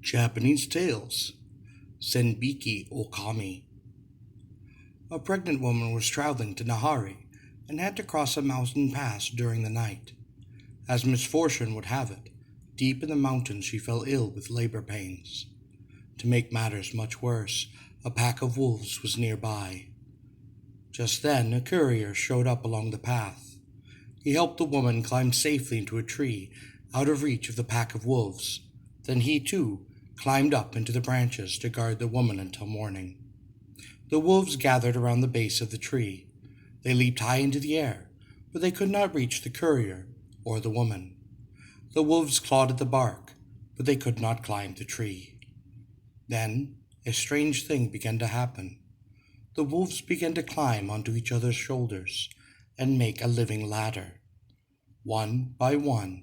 Japanese Tales, Senbiki Ōkami. A pregnant woman was traveling to Nahari and had to cross a mountain pass during the night. As misfortune would have it, deep in the mountains she fell ill with labor pains. To make matters much worse, a pack of wolves was nearby. Just then a courier showed up along the path. He helped the woman climb safely into a tree out of reach of the pack of wolves. Then he too climbed up into the branches to guard the woman until morning. The wolves gathered around the base of the tree. They leaped high into the air, but they could not reach the courier or the woman. The wolves clawed at the bark, but they could not climb the tree. Then a strange thing began to happen. The wolves began to climb onto each other's shoulders and make a living ladder. One by one,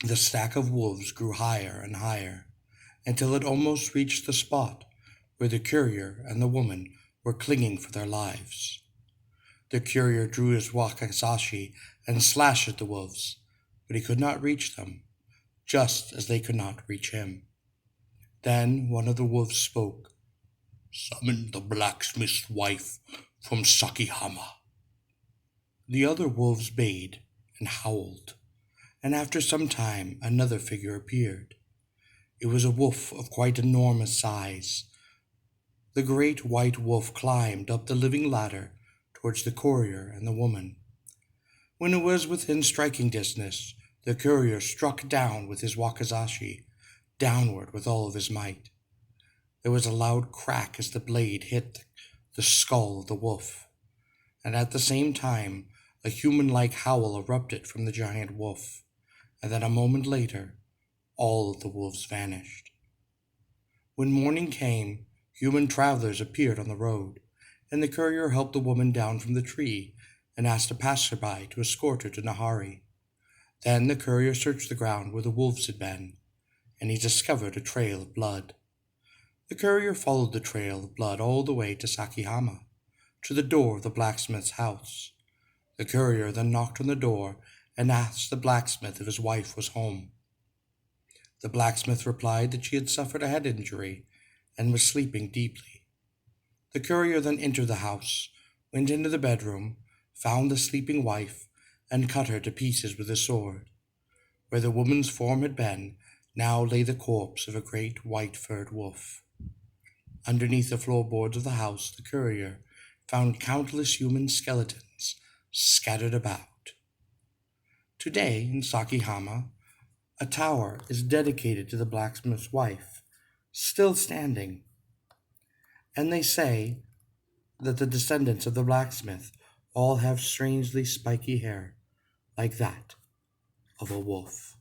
the stack of wolves grew higher and higher, until it almost reached the spot where the courier and the woman were clinging for their lives. The courier drew his wakizashi and slashed at the wolves, but he could not reach them, just as they could not reach him. Then one of the wolves spoke. "Summon the blacksmith's wife from Sakihama." The other wolves bayed and howled, and after some time another figure appeared. It was a wolf of quite enormous size. The great white wolf climbed up the living ladder towards the courier and the woman. When it was within striking distance, the courier struck down with his wakizashi, downward with all of his might. There was a loud crack as the blade hit the skull of the wolf, and at the same time a human-like howl erupted from the giant wolf, and then a moment later all of the wolves vanished. When morning came, human travelers appeared on the road, and the courier helped the woman down from the tree and asked a passerby to escort her to Nahari. Then the courier searched the ground where the wolves had been, and he discovered a trail of blood. The courier followed the trail of blood all the way to Sakihama, to the door of the blacksmith's house. The courier then knocked on the door and asked the blacksmith if his wife was home. The blacksmith replied that she had suffered a head injury and was sleeping deeply. The courier then entered the house, went into the bedroom, found the sleeping wife, and cut her to pieces with his sword. Where the woman's form had been, now lay the corpse of a great white-furred wolf. Underneath the floorboards of the house, the courier found countless human skeletons scattered about. Today, in Sakihama, a tower is dedicated to the blacksmith's wife, still standing. And they say that the descendants of the blacksmith all have strangely spiky hair, like that of a wolf.